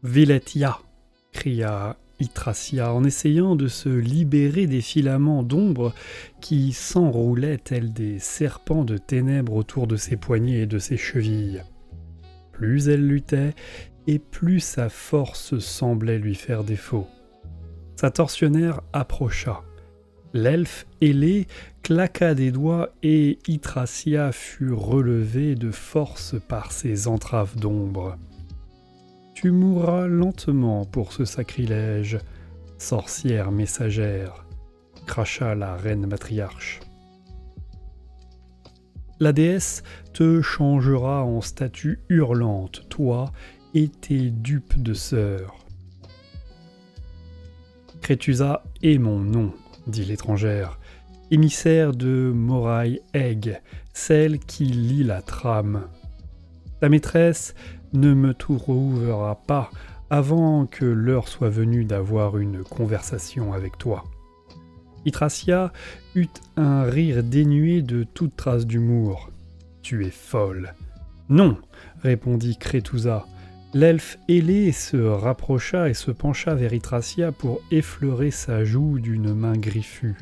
Veletia, cria Yggdrasia en essayant de se libérer des filaments d'ombre qui s'enroulaient tels des serpents de ténèbres autour de ses poignets et de ses chevilles. Plus elle luttait, et plus sa force semblait lui faire défaut. Sa tortionnaire approcha. L'elfe ailé claqua des doigts et Yggdrasia fut relevée de force par ses entraves d'ombre. « Tu mourras lentement pour ce sacrilège, sorcière messagère », cracha la reine matriarche. La déesse te changera en statue hurlante, toi et tes dupes de sœurs. Crétusa est mon nom, dit l'étrangère, émissaire de Moraï Egg, celle qui lit la trame. Ta maîtresse ne me trouvera pas avant que l'heure soit venue d'avoir une conversation avec toi. Yggdrasia eut un rire dénué de toute trace d'humour. « Tu es folle. »« Non, répondit Crétusa. L'elfe ailé se rapprocha et se pencha vers Yggdrasia pour effleurer sa joue d'une main griffue.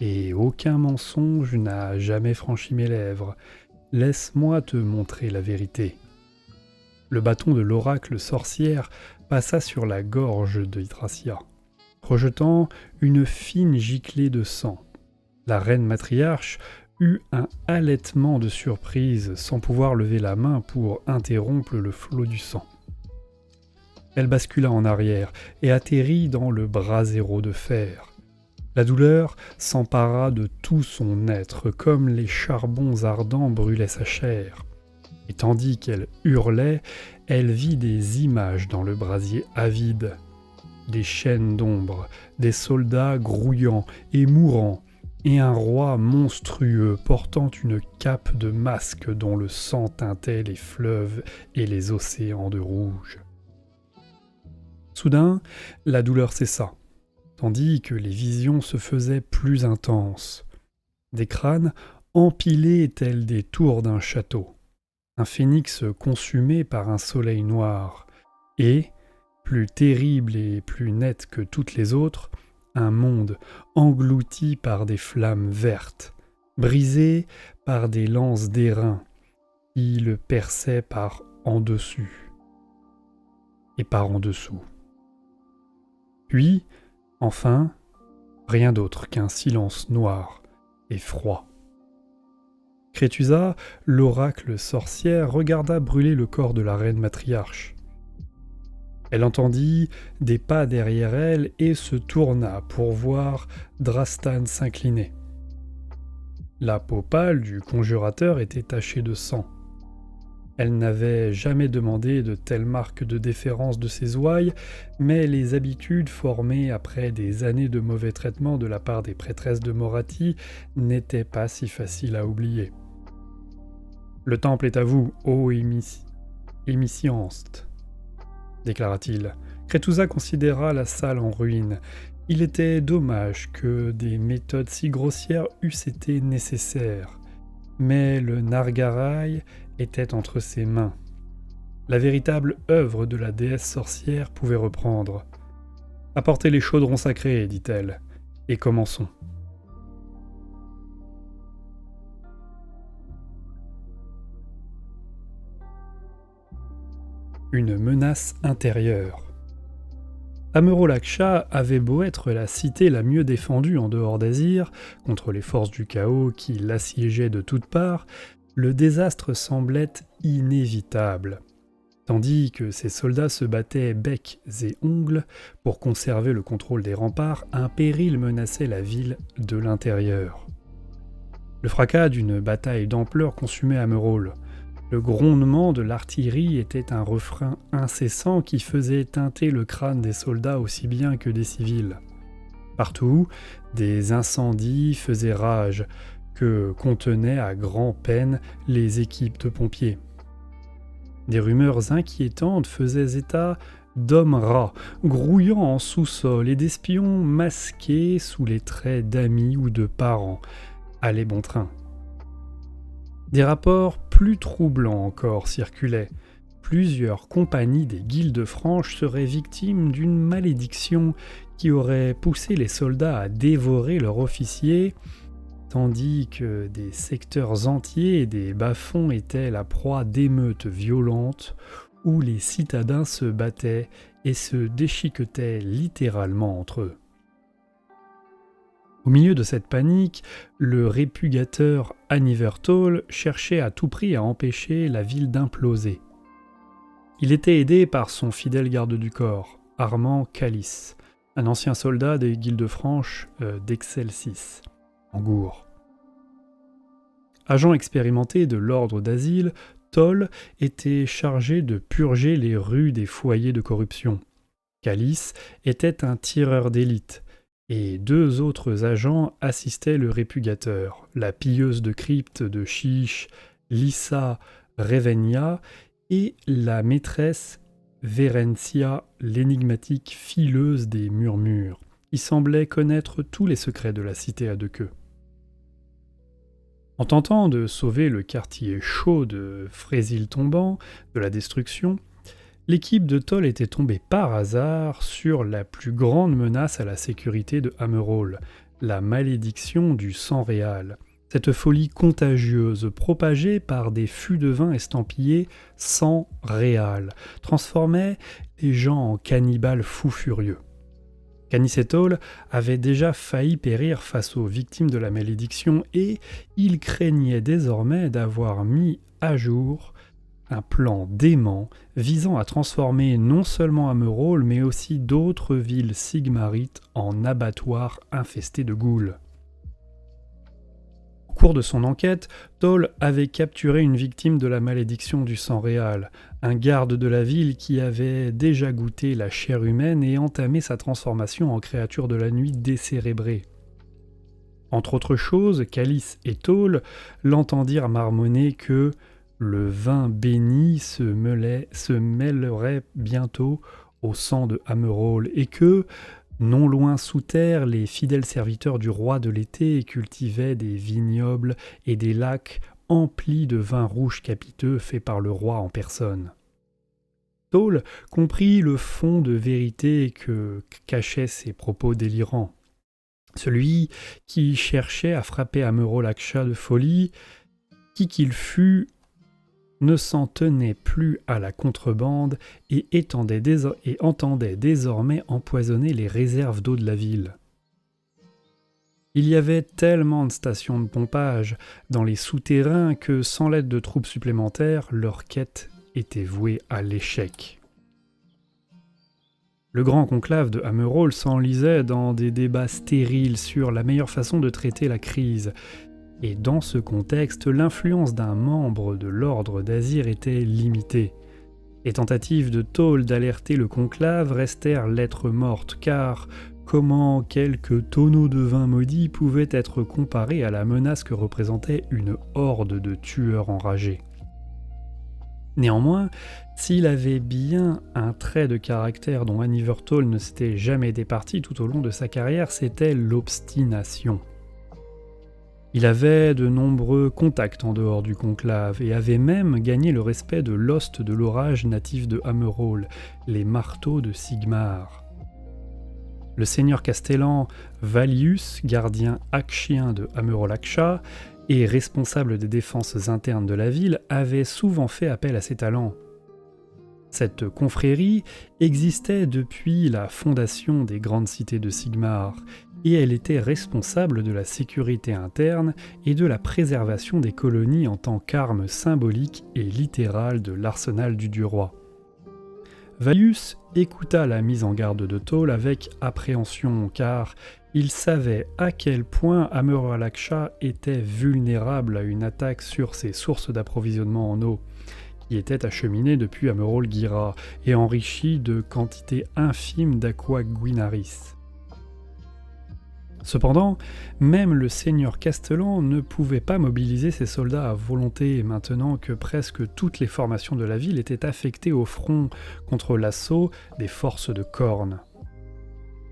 Et aucun mensonge n'a jamais franchi mes lèvres. Laisse-moi te montrer la vérité. Le bâton de l'oracle sorcière passa sur la gorge de Yggdrasia, projetant une fine giclée de sang. La reine matriarche eut un halètement de surprise sans pouvoir lever la main pour interrompre le flot du sang. Elle bascula en arrière et atterrit dans le brasero de fer. La douleur s'empara de tout son être, comme les charbons ardents brûlaient sa chair. Et tandis qu'elle hurlait, elle vit des images dans le brasier avide. Des chaînes d'ombre, des soldats grouillants et mourants, et un roi monstrueux portant une cape de masque dont le sang teintait les fleuves et les océans de rouge. Soudain, la douleur cessa, tandis que les visions se faisaient plus intenses. Des crânes empilés tels des tours d'un château, un phénix consumé par un soleil noir, et, plus terrible et plus net que toutes les autres, un monde englouti par des flammes vertes, brisé par des lances d'airain qui le perçaient par en dessus et par en dessous. Puis, enfin, rien d'autre qu'un silence noir et froid. Crétusa, l'oracle sorcière, regarda brûler le corps de la reine matriarche. Elle entendit des pas derrière elle et se tourna pour voir Drastan s'incliner. La peau pâle du conjurateur était tachée de sang. Elle n'avait jamais demandé de telles marques de déférence de ses ouailles, mais les habitudes formées après des années de mauvais traitements de la part des prêtresses de Morathi n'étaient pas si faciles à oublier. « Le temple est à vous, ô Émiscienste », déclara-t-il. Crétusa considéra la salle en ruine. Il était dommage que des méthodes si grossières eussent été nécessaires. Mais le Nargarai était entre ses mains. La véritable œuvre de la déesse sorcière pouvait reprendre. « Apportez les chaudrons sacrés, dit-elle, et commençons. » Une menace intérieure. Amerolaksha avait beau être la cité la mieux défendue en dehors d'Azir, contre les forces du chaos qui l'assiégeaient de toutes parts, le désastre semblait inévitable. Tandis que ses soldats se battaient becs et ongles pour conserver le contrôle des remparts, un péril menaçait la ville de l'intérieur. Le fracas d'une bataille d'ampleur consumait Amerol. Le grondement de l'artillerie était un refrain incessant qui faisait teinter le crâne des soldats aussi bien que des civils. Partout, des incendies faisaient rage, que contenaient à grand-peine les équipes de pompiers. Des rumeurs inquiétantes faisaient état d'hommes rats, grouillant en sous-sol, et d'espions masqués sous les traits d'amis ou de parents. Allez bon train. Des rapports plus troublants encore circulaient. plusieurs compagnies des Guildes franches seraient victimes d'une malédiction qui aurait poussé les soldats à dévorer leurs officiers, tandis que des secteurs entiers et des bas-fonds étaient la proie d'émeutes violentes où les citadins se battaient et se déchiquetaient littéralement entre eux. Au milieu de cette panique, le répugateur Anivertol cherchait à tout prix à empêcher la ville d'imploser. Il était aidé par son fidèle garde du corps, Armand Calice, un ancien soldat des Guildes franches d'Excelsis, en Gour. Agent expérimenté de l'ordre d'Asile, Toll était chargé de purger les rues des foyers de corruption. Calice était un tireur d'élite, et 2 autres agents assistaient le répugateur, la pilleuse de cryptes de Chiche, Lissa Revenia, et la maîtresse Verencia, l'énigmatique fileuse des murmures, qui semblait connaître tous les secrets de la cité à 2 queues. En tentant de sauver le quartier chaud de Frésil-Tombant de la destruction, l'équipe de Toll était tombée par hasard sur la plus grande menace à la sécurité de Hammerhall, la malédiction du sang réal. Cette folie contagieuse propagée par des fûts de vin estampillés sang réal transformait les gens en cannibales fous furieux. Canice et Toll avaient déjà failli périr face aux victimes de la malédiction et ils craignaient désormais d'avoir mis à jour un plan dément visant à transformer non seulement Hammerhall mais aussi d'autres villes sigmarites en abattoirs infestés de ghouls. Au cours de son enquête, Toll avait capturé une victime de la malédiction du sang réal, un garde de la ville qui avait déjà goûté la chair humaine et entamé sa transformation en créature de la nuit décérébrée. Entre autres choses, Calice et Toll l'entendirent marmonner que le vin béni se mêlerait bientôt au sang de Hammerhall et que, non loin sous terre, les fidèles serviteurs du roi de l'été cultivaient des vignobles et des lacs emplis de vin rouge capiteux fait par le roi en personne. Toll comprit le fond de vérité que cachaient ces propos délirants. Celui qui cherchait à frapper Hammerhall Aksha de folie, qui qu'il fût, ne s'en tenait plus à la contrebande et entendait désormais empoisonner les réserves d'eau de la ville. Il y avait tellement de stations de pompage dans les souterrains que, sans l'aide de troupes supplémentaires, leur quête était vouée à l'échec. Le grand conclave de Hammerhall s'enlisait dans des débats stériles sur la meilleure façon de traiter la crise. Et dans ce contexte, l'influence d'un membre de l'ordre d'Azir était limitée. Les tentatives de Toll d'alerter le conclave restèrent lettre morte, car comment quelques tonneaux de vin maudit pouvaient être comparés à la menace que représentait une horde de tueurs enragés? Néanmoins, s'il avait bien un trait de caractère dont Anivertol ne s'était jamais départi tout au long de sa carrière, c'était l'obstination. Il avait de nombreux contacts en dehors du conclave et avait même gagné le respect de l'host de l'orage natif de Hammerhall, les marteaux de Sigmar. Le seigneur castellan Valius, gardien akshien de Hammerhall Aksha et responsable des défenses internes de la ville, avait souvent fait appel à ses talents. Cette confrérie existait depuis la fondation des grandes cités de Sigmar, et elle était responsable de la sécurité interne et de la préservation des colonies en tant qu'arme symbolique et littérale de l'arsenal du dieu roi. Valius écouta la mise en garde de Toll avec appréhension, car il savait à quel point Hammerhall Aksha était vulnérable à une attaque sur ses sources d'approvisionnement en eau, qui étaient acheminées depuis Hammerhall Gira et enrichies de quantités infimes d'aqua guinaris. Cependant, même le seigneur castellan ne pouvait pas mobiliser ses soldats à volonté maintenant que presque toutes les formations de la ville étaient affectées au front contre l'assaut des forces de Khorne.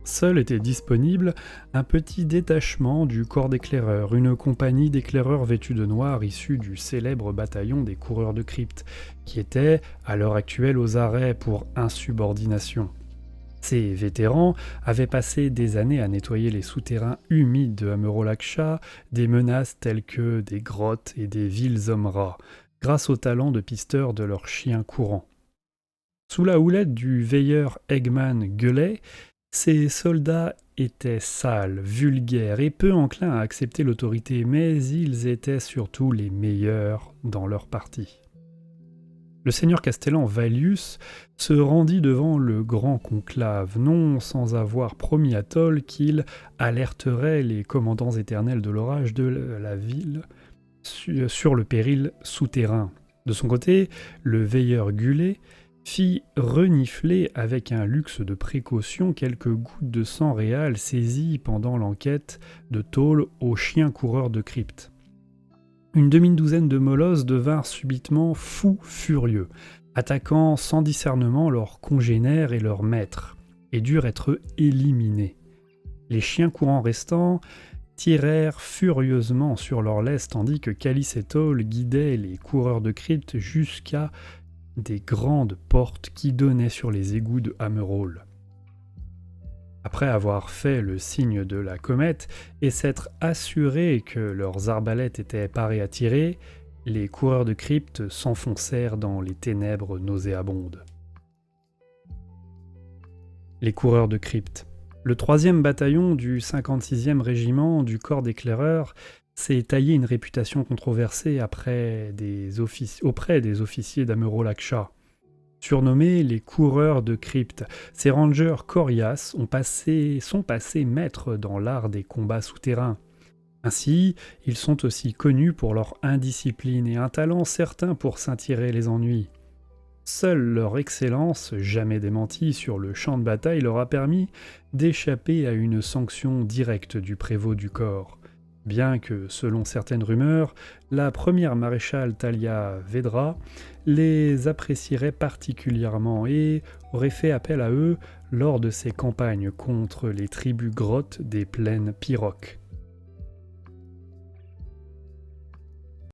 Seul était disponible un petit détachement du corps d'éclaireurs, une compagnie d'éclaireurs vêtus de noir issus du célèbre bataillon des coureurs de crypte, qui était à l'heure actuelle aux arrêts pour insubordination. Ces vétérans avaient passé des années à nettoyer les souterrains humides de Amerolaksha des menaces telles que des grottes et des villes hommes rats, grâce au talent de pisteurs de leurs chiens courants. Sous la houlette du veilleur Eggman Gueulet, ces soldats étaient sales, vulgaires et peu enclins à accepter l'autorité, mais ils étaient surtout les meilleurs dans leur partie. Le seigneur Castellan Valius se rendit devant le grand conclave, non sans avoir promis à Toll qu'il alerterait les commandants éternels de l'orage de la ville sur le péril souterrain. De son côté, le veilleur Gueulet fit renifler avec un luxe de précaution quelques gouttes de sang réal saisies pendant l'enquête de Toll au chien coureur de crypte. Une demi-douzaine de molosses devinrent subitement fous furieux, attaquant sans discernement leurs congénères et leurs maîtres, et durent être éliminés. Les chiens courants restants tirèrent furieusement sur leur laisse tandis que Calice et Toll guidaient les coureurs de crypte jusqu'à des grandes portes qui donnaient sur les égouts de Hammerhall. Après avoir fait le signe de la comète et s'être assurés que leurs arbalètes étaient parées à tirer, les coureurs de crypte s'enfoncèrent dans les ténèbres nauséabondes. Les coureurs de crypte. Le 3e bataillon du 56e régiment du corps d'éclaireurs s'est taillé une réputation controversée auprès des officiers d'Amerolaksha. Surnommés les coureurs de crypte, ces rangers coriaces sont passés maîtres dans l'art des combats souterrains. Ainsi, ils sont aussi connus pour leur indiscipline et un talent certain pour s'en tirer les ennuis. Seule leur excellence, jamais démentie sur le champ de bataille, leur a permis d'échapper à une sanction directe du prévôt du corps. Bien que, selon certaines rumeurs, la première maréchale Talia Vedra les apprécierait particulièrement et aurait fait appel à eux lors de ses campagnes contre les tribus grottes des plaines Pirok.